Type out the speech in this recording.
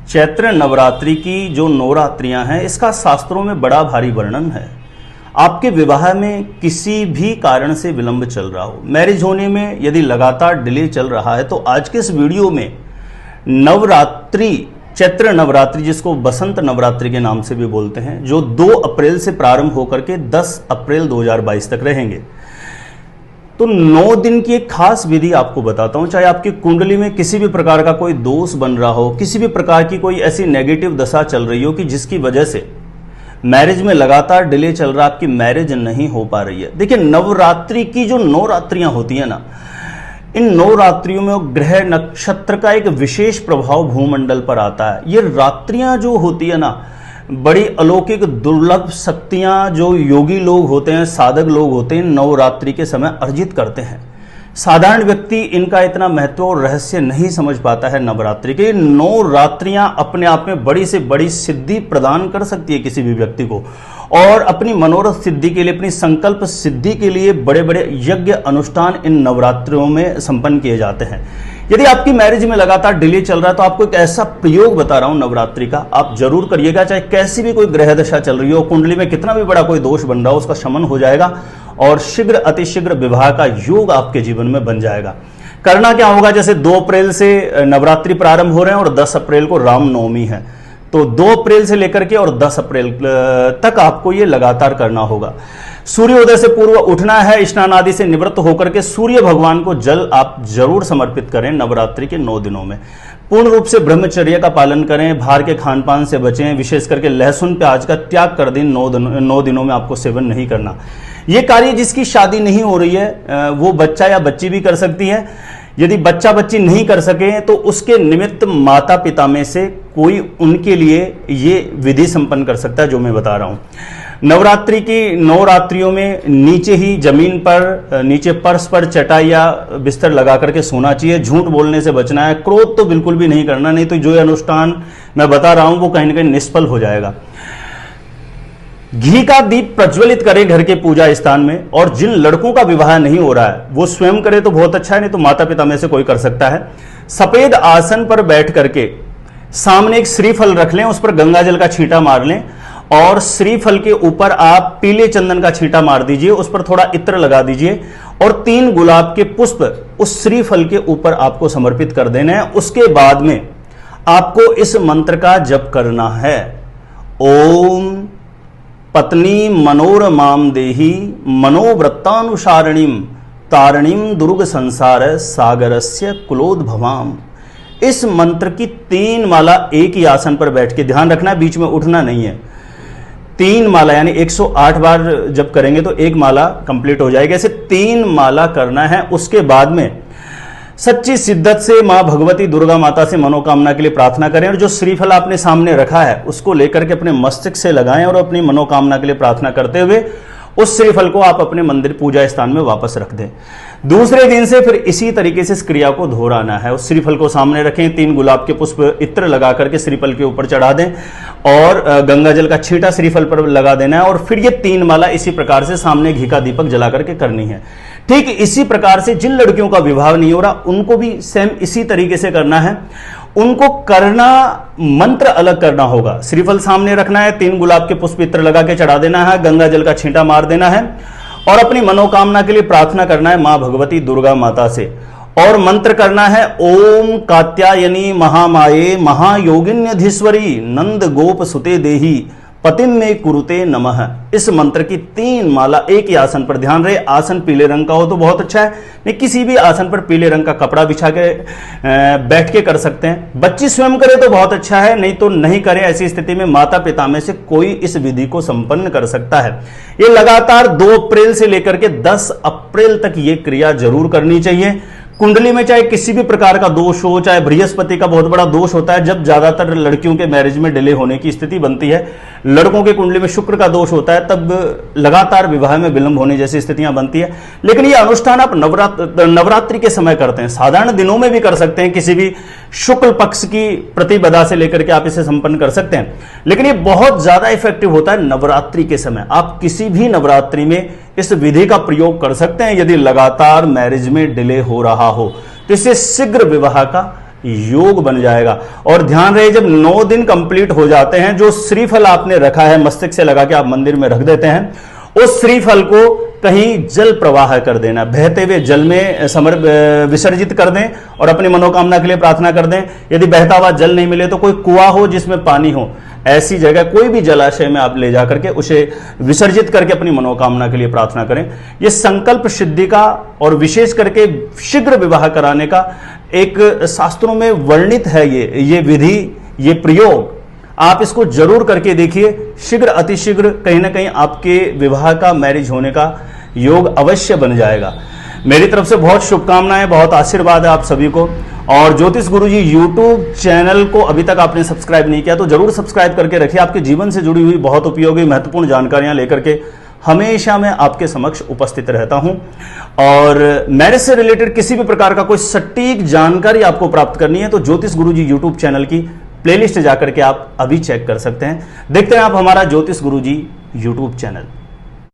चैत्र नवरात्रि की जो नवरात्रियां हैं, इसका शास्त्रों में बड़ा भारी वर्णन है। आपके विवाह में किसी भी कारण से विलंब चल रहा हो, मैरिज होने में यदि लगातार डिले चल रहा है, तो आज के इस वीडियो में नवरात्रि, चैत्र नवरात्रि जिसको बसंत नवरात्रि के नाम से भी बोलते हैं, जो 2 अप्रैल से प्रारंभ होकर के 10 अप्रैल 2022 तक रहेंगे, तो 9 दिन की एक खास विधि आपको बताता हूं। चाहे आपकी कुंडली में किसी भी प्रकार का कोई दोष बन रहा हो, किसी भी प्रकार की कोई ऐसी नेगेटिव दशा चल रही हो कि जिसकी वजह से मैरिज में लगातार डिले चल रहा, आपकी मैरिज नहीं हो पा रही है। देखिए, नवरात्रि की जो नवरात्रियां होती है ना, इन नवरात्रियों में ग्रह नक्षत्र का एक विशेष प्रभाव भूमंडल पर आता है। ये रात्रियां जो होती है ना, बड़ी अलौकिक दुर्लभ शक्तियां जो योगी लोग होते हैं, साधक लोग होते हैं, नवरात्रि के समय अर्जित करते हैं। साधारण व्यक्ति इनका इतना महत्व और रहस्य नहीं समझ पाता है। नवरात्रि के 9 रात्रियां अपने आप में बड़ी से बड़ी सिद्धि प्रदान कर सकती है किसी भी व्यक्ति को, और अपनी मनोरथ सिद्धि के लिए, अपनी संकल्प सिद्धि के लिए बड़े बड़े यज्ञ अनुष्ठान इन नवरात्रियों में संपन्न किए जाते हैं। यदि आपकी मैरिज में लगातार डिले चल रहा है, तो आपको एक ऐसा प्रयोग बता रहा हूं नवरात्रि का, आप जरूर करिएगा। चाहे कैसी भी कोई ग्रह दशा चल रही हो, कुंडली में कितना भी बड़ा कोई दोष बन रहा हो, उसका शमन हो जाएगा और शीघ्र अतिशीघ्र विवाह का योग आपके जीवन में बन जाएगा। करना क्या होगा, जैसे 2 अप्रैल से नवरात्रि प्रारंभ हो रहे हैं और 10 अप्रैल को रामनवमी है, तो 2 अप्रैल से लेकर के और 10 अप्रैल तक आपको ये लगातार करना होगा। सूर्योदय से पूर्व उठना है, स्नान आदि से निवृत्त होकर के सूर्य भगवान को जल आप जरूर समर्पित करें। नवरात्रि के 9 दिनों में पूर्ण रूप से ब्रह्मचर्य का पालन करें, बाहर के खान पान से बचें, विशेष करके लहसुन प्याज का त्याग कर दें। 9 दिनों में आपको सेवन नहीं करना। ये कार्य जिसकी शादी नहीं हो रही है, वो बच्चा या बच्ची भी कर सकती है। यदि बच्चा बच्ची नहीं कर सके, तो उसके निमित्त माता पिता में से कोई उनके लिए ये विधि संपन्न कर सकता है, जो मैं बता रहा हूं। नवरात्रि की 9 रात्रियों में नीचे ही जमीन पर, नीचे फर्श पर चटाई या बिस्तर लगा करके सोना चाहिए। झूठ बोलने से बचना है, क्रोध तो बिल्कुल भी नहीं करना, नहीं तो जो अनुष्ठान मैं बता रहा हूं वो कहीं ना कहीं निष्फल हो जाएगा। घी का दीप प्रज्वलित करें घर के पूजा स्थान में, और जिन लड़कों का विवाह नहीं हो रहा है वो स्वयं करे तो बहुत अच्छा है, नहीं तो माता पिता में से कोई कर सकता है। सफेद आसन पर बैठ करके सामने एक श्रीफल रख लें, उस पर गंगा जल का छींटा मार लें, और श्रीफल के ऊपर आप पीले चंदन का छींटा मार दीजिए, उस पर थोड़ा इत्र लगा दीजिए, और 3 गुलाब के पुष्प उस श्रीफल के ऊपर आपको समर्पित कर देना है। उसके बाद में आपको इस मंत्र का जप करना है। ओम पत्नी मनोरमाम देही मनोवृत्तानुसारिणीम तारिणीम दुर्ग संसार सागरस्य कुलोद्भवाम। इस मंत्र की 3 माला एक ही आसन पर बैठ के, ध्यान रखना बीच में उठना नहीं है। 3 माला यानी 108 बार जब करेंगे तो 1 माला कंप्लीट हो जाएगी। ऐसे 3 माला करना है। उसके बाद में सच्ची शिद्दत से मां भगवती दुर्गा माता से मनोकामना के लिए प्रार्थना करें, और जो श्रीफल आपने सामने रखा है उसको लेकर के अपने मस्तिष्क से लगाएं, और अपनी मनोकामना के लिए प्रार्थना करते हुए उस श्रीफल को आप अपने मंदिर पूजा स्थान में वापस रख दें। दूसरे दिन से फिर इसी तरीके से इस क्रिया को दोहराना है। उस श्रीफल को सामने रखें, 3 गुलाब के पुष्प इत्र लगा करके श्रीफल के ऊपर चढ़ा दें, और गंगा जल का छींटा श्रीफल पर लगा देना है, और फिर ये 3 माला इसी प्रकार से सामने घी का दीपक जला करके करनी है। ठीक इसी प्रकार से जिन लड़कियों का विवाह नहीं हो रहा, उनको भी सेम इसी तरीके से करना है। उनको करना, मंत्र अलग करना होगा। श्रीफल सामने रखना है, 3 गुलाब के पुष्प इत्र लगा के चढ़ा देना है, गंगा जल का छींटा मार देना है, और अपनी मनोकामना के लिए प्रार्थना करना है मां भगवती दुर्गा माता से। और मंत्र करना है ओम कात्यायनी महामाये महायोगिन्यधीश्वरी नंद गोप सुते देही पतिम में कुरुते नमः। इस मंत्र की 3 माला एक ही आसन पर, ध्यान रहे आसन पीले रंग का हो तो बहुत अच्छा है, नहीं किसी भी आसन पर पीले रंग का कपड़ा बिछा के बैठ के कर सकते हैं। बच्ची स्वयं करे तो बहुत अच्छा है, नहीं तो नहीं करे। ऐसी स्थिति में माता पिता में से कोई इस विधि को संपन्न कर सकता है। ये लगातार 2 अप्रैल से लेकर के 10 अप्रैल तक ये क्रिया जरूर करनी चाहिए। कुंडली में चाहे किसी भी प्रकार का दोष हो, चाहे बृहस्पति का बहुत बड़ा दोष होता है, जब ज्यादातर लड़कियों के मैरिज में डिले होने की स्थिति बनती है, लड़कों के कुंडली में शुक्र का दोष होता है, तब लगातार विवाह में विलंब होने जैसी स्थितियां बनती है। लेकिन ये अनुष्ठान आप नवरात्रि के समय करते हैं, साधारण दिनों में भी कर सकते हैं, किसी भी शुक्ल पक्ष की प्रतिपदा से लेकर के आप इसे संपन्न कर सकते हैं। लेकिन ये बहुत ज्यादा इफेक्टिव होता है नवरात्रि के समय। आप किसी भी नवरात्रि में इस विधि का प्रयोग कर सकते हैं यदि लगातार मैरिज में डिले हो रहा हो, तो इससे शीघ्र विवाह का योग बन जाएगा। और ध्यान रहे, जब 9 दिन कंप्लीट हो जाते हैं, जो श्रीफल आपने रखा है मस्तक से लगा के आप मंदिर में रख देते हैं, उस श्रीफल को कहीं जल प्रवाह कर देना, बहते हुए जल में विसर्जित कर दें और अपनी मनोकामना के लिए प्रार्थना कर दें। यदि बहता हुआ जल नहीं मिले तो कोई कुआं हो जिसमें पानी हो, ऐसी जगह कोई भी जलाशय में आप ले जाकर के उसे विसर्जित करके अपनी मनोकामना के लिए प्रार्थना करें। यह संकल्प सिद्धि का और विशेष करके शीघ्र विवाह कराने का एक शास्त्रों में वर्णित है ये विधि, ये प्रयोग। आप इसको जरूर करके देखिए, शीघ्र अतिशीघ्र कहीं ना कहीं आपके विवाह का, मैरिज होने का योग अवश्य बन जाएगा। मेरी तरफ से बहुत शुभकामनाएं, बहुत आशीर्वाद है आप सभी को। और ज्योतिष गुरुजी यूट्यूब चैनल को अभी तक आपने सब्सक्राइब नहीं किया तो जरूर सब्सक्राइब करके रखिए। आपके जीवन से जुड़ी हुई बहुत उपयोगी महत्वपूर्ण जानकारियां लेकर के हमेशा मैं आपके समक्ष उपस्थित रहता हूं। और मैरिज से रिलेटेड किसी भी प्रकार का कोई सटीक जानकारी आपको प्राप्त करनी है तो ज्योतिष गुरुजी यूट्यूब चैनल की प्लेलिस्ट जाकर के आप अभी चेक कर सकते हैं। देखते हैं आप हमारा ज्योतिष गुरुजी यूट्यूब चैनल।